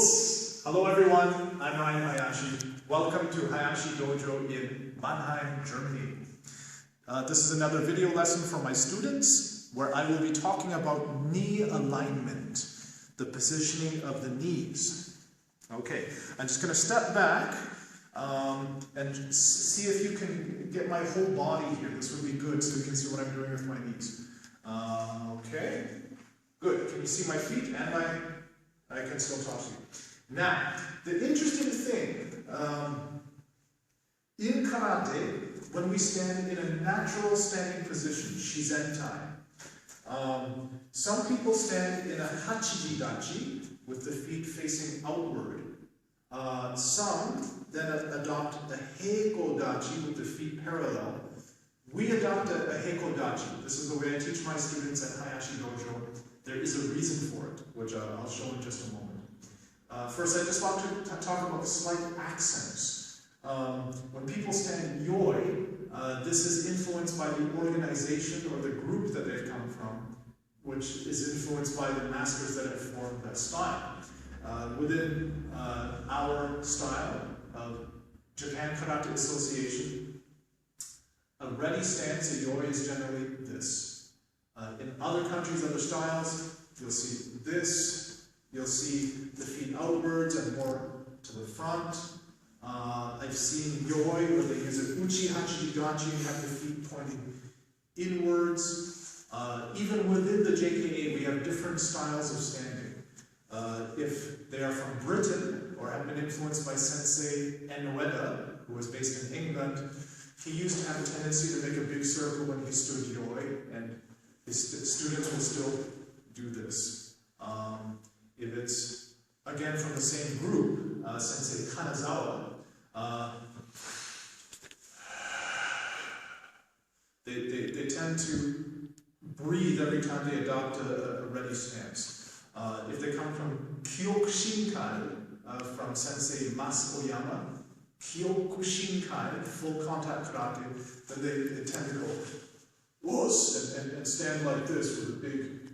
Servus! Hello everyone, I'm Ryan Hayashi. Welcome to Hayashi Dojo in Mannheim, Germany. This is another video lesson for my students where I will be talking about knee alignment, the positioning of the knees. Okay, I'm just going to step back and see if you can get my whole body here. This would be good so you can see what I'm doing with my knees. Okay, good. Can you see my feet and I can still talk to you. Now, the interesting thing, in karate, when we stand in a natural standing position, shizentai, some people stand in a hachiji-dachi with the feet facing outward. Some then adopt a heiko-dachi with the feet parallel. We adopt a heiko-dachi. This is the way I teach my students at Hayashi Dojo. There is a reason for it, which I'll show in just a moment. First, I just want to talk about slight accents. When people stand yoi, this is influenced by the organization or the group that they've come from, which is influenced by the masters that have formed that style. Within our style of Japan Karate Association, a ready stance, a yoi, is generally this. In other countries, other styles, you'll see this, you'll see the feet outwards and more to the front. I've seen yoi where they use an uchi hachidachi and have the feet pointing inwards. Even within the JKA, we have different styles of standing. If they are from Britain or have been influenced by Sensei Enoeda, who was based in England, he used to have a tendency to make a big circle when he stood yoi, and his students will still do this. If it's, again, from the same group, Sensei Kanazawa, they tend to breathe every time they adopt a ready stance. If they come from Kyokushinkai, from Sensei Mas Oyama, Kyokushinkai, full contact karate, then they tend to go whoos, and stand like this with a big,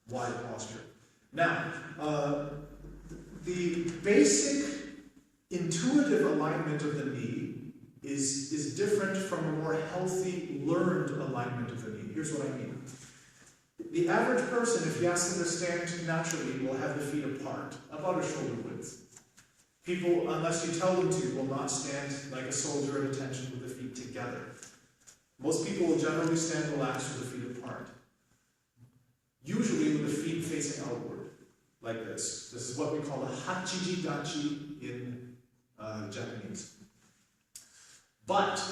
wide posture. Now, the basic intuitive alignment of the knee is different from a more healthy, learned alignment of the knee. Here's what I mean. The average person, if you ask them to stand naturally, will have the feet apart, about a shoulder width. People, unless you tell them to, will not stand like a soldier at attention with the feet together. Most people will generally stand relaxed with the feet apart. Usually with the feet facing outward, like this. This is what we call a hachiji-dachi in Japanese. But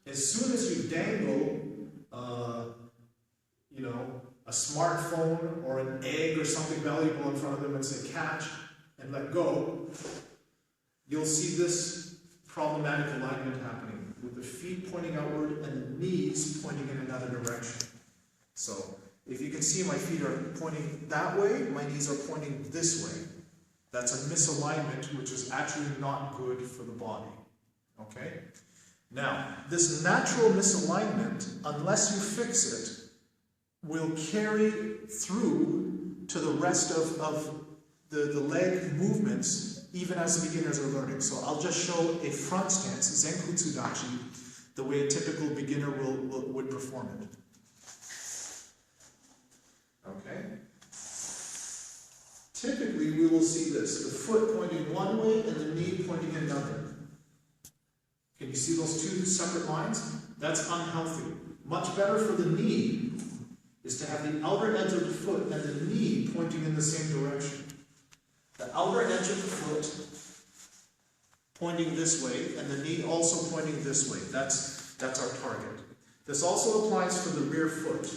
as soon as you dangle, a smartphone or an egg or something valuable in front of them and say catch and let go, you'll see this problematic alignment happening with the feet pointing outward and the knees pointing in another direction. So if you can see, my feet are pointing that way, my knees are pointing this way. That's a misalignment, which is actually not good for the body. Okay? Now, this natural misalignment, unless you fix it, will carry through to the rest of the leg movements, even as the beginners are learning. So I'll just show a front stance, Zenkutsu-dachi, the way a typical beginner would perform it. Okay? Typically, we will see this, the foot pointing one way and the knee pointing another. Can you see those two separate lines? That's unhealthy. Much better for the knee is to have the outer edge of the foot and the knee pointing in the same direction. The outer edge of the foot pointing this way and the knee also pointing this way. That's our target. This also applies for the rear foot.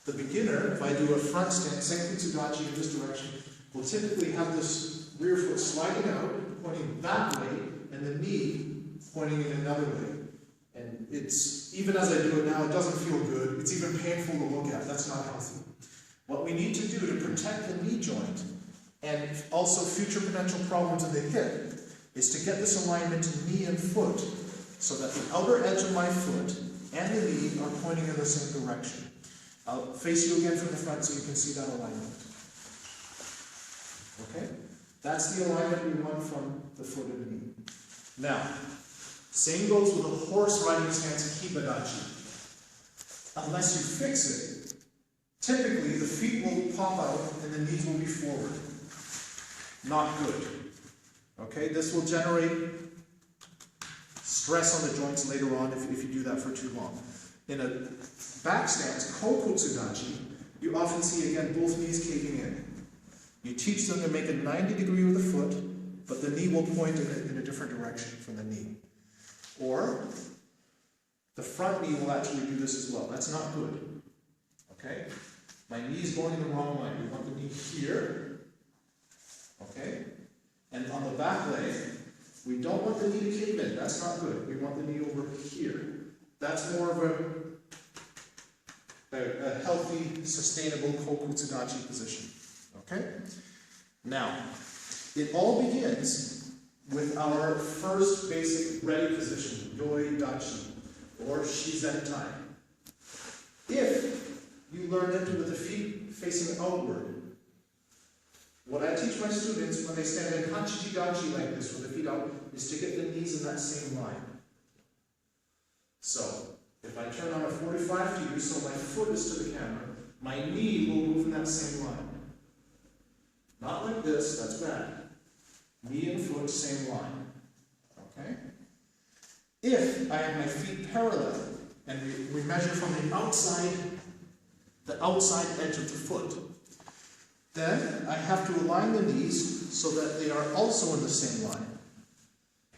The beginner, if I do a front stance, Zenkutsu-dachi in this direction, will typically have this rear foot sliding out, pointing that way, and the knee pointing in another way. And it's, even as I do it now, it doesn't feel good. It's even painful to look at. That's not healthy. What we need to do to protect the knee joint and also future potential problems in the hip is to get this alignment to knee and foot so that the outer edge of my foot and the knee are pointing in the same direction. I'll face you again from the front so you can see that alignment. Okay? That's the alignment we want from the foot and knee. Now, same goes with a horse riding stance, Kibadachi. Unless you fix it, typically the feet will pop out and the knees will be forward. Not good. Okay, this will generate stress on the joints later on if you do that for too long. In a back stance, Kokutsudachi, you often see again both knees caving in. You teach them to make a 90 degree with the foot, but the knee will point in a different direction from the knee. Or the front knee will actually do this as well. That's not good. Okay? My knee's going in the wrong line. We want the knee here. Okay? And on the back leg, we don't want the knee to cave in. That's not good. We want the knee over here. That's more of a healthy, sustainable Kokutsudachi position. Okay? Now, it all begins with our first basic ready position, Yoi Dachi, or Shizentai. If you learn it with the feet facing outward, what I teach my students when they stand in Hachiji Dachi like this, with the feet out, is to get the knees in that same line. So, if I turn on a 45 to you, so my foot is to the camera, my knee will move in that same line. Not like this, that's bad. Knee and foot, same line. Okay? If I have my feet parallel, and we measure from the outside edge of the foot, then I have to align the knees so that they are also in the same line.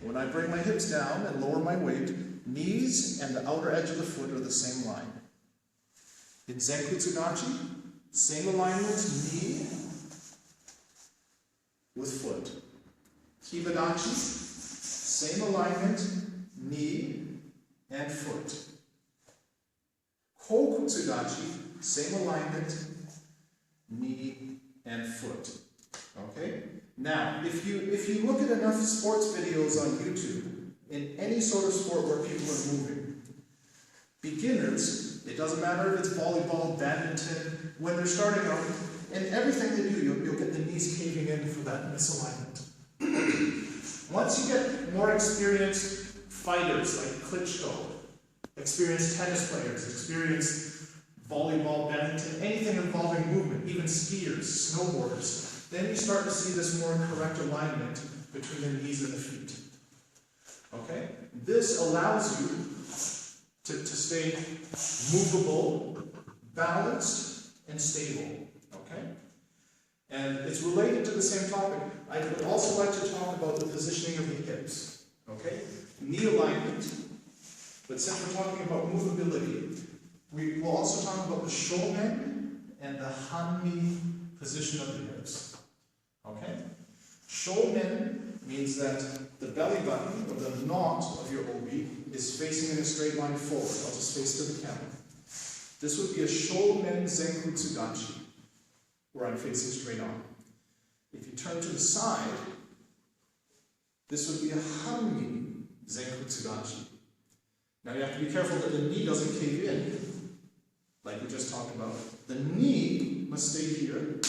When I bring my hips down and lower my weight, knees and the outer edge of the foot are the same line. In Zenkutsudachi, same alignment, knee with foot. Kibadachi, same alignment, knee and foot. Kokutsudachi, same alignment, knee and foot. Okay? Now, if you look at enough sports videos on YouTube, in any sort of sport where people are moving, beginners, it doesn't matter if it's volleyball, badminton, when they're starting out, in everything they do, you'll get the knees caving in for that misalignment. Once you get more experienced fighters like Klitschko, experienced tennis players, experienced volleyball, badminton, anything involving movement, even skiers, snowboarders, then you start to see this more correct alignment between the knees and the feet. Okay? This allows you to stay movable, balanced, and stable. Okay? And it's related to the same topic. I would also like to talk about the positioning of the hips. Okay? Knee alignment. But since we're talking about movability, we will also talk about the shomen and the hanmi position of the hips. Okay? Shomen means that the belly button, or the knot of your obi, is facing in a straight line forward. I'll just face to the camera. This would be a shomen zenkutsudachi, where I'm facing straight on. If you turn to the side, this would be a hanmi zenkutsudachi. Now you have to be careful that the knee doesn't cave in, like we just talked about. The knee must stay here.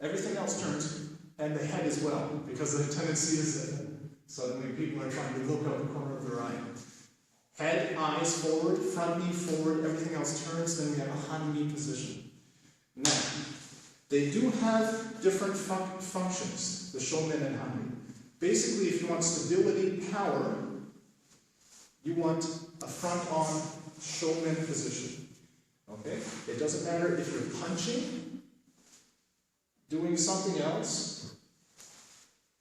Everything else turns, and the head as well, because the tendency is that suddenly people are trying to look out the corner of their eye. Head, eyes forward, front knee forward, everything else turns, then we have a hanmi position. Now, they do have different functions, the shomen and hanmi. Basically, if you want stability, power, you want a front-on shomen position. Okay? It doesn't matter if you're punching, doing something else,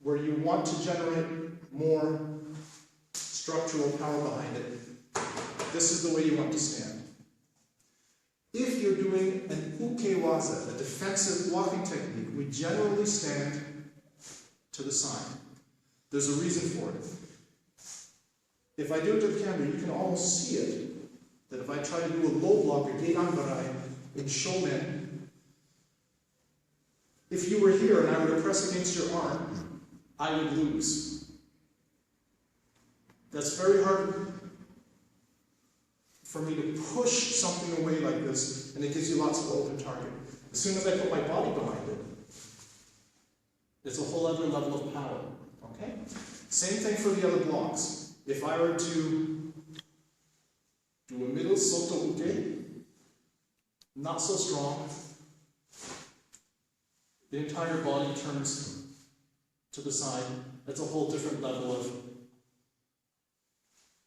where you want to generate more structural power behind it. This is the way you want to stand. If you're doing an ukewaza, a defensive walking technique, we generally stand to the side. There's a reason for it. If I do it to the camera, you can almost see it, that if I try to do a low block, a geiganbarai, in shomen, if you were here and I were to press against your arm, I would lose. That's very hard for me to push something away like this, and it gives you lots of open target. As soon as I put my body behind it, It's a whole other level of power. Okay? Same thing for the other blocks. If I were to do a middle soto uke, not so strong, the entire body turns to the side. That's a whole different level of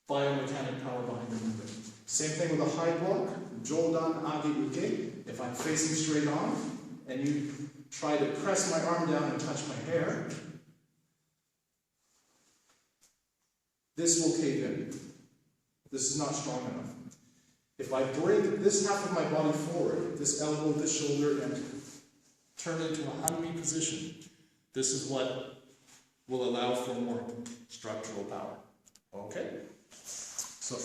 biomechanic power behind the movement. Same thing with a high block, jodan age uke. If I'm facing straight on, and you try to press my arm down and touch my hair, this will cave in. This is not strong enough. If I bring this half of my body forward, this elbow, this shoulder, and turn into a hanmi position, this is what will allow for more structural power. Okay? So,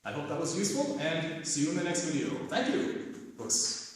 I hope that was useful, and see you in the next video. Thank you! Books.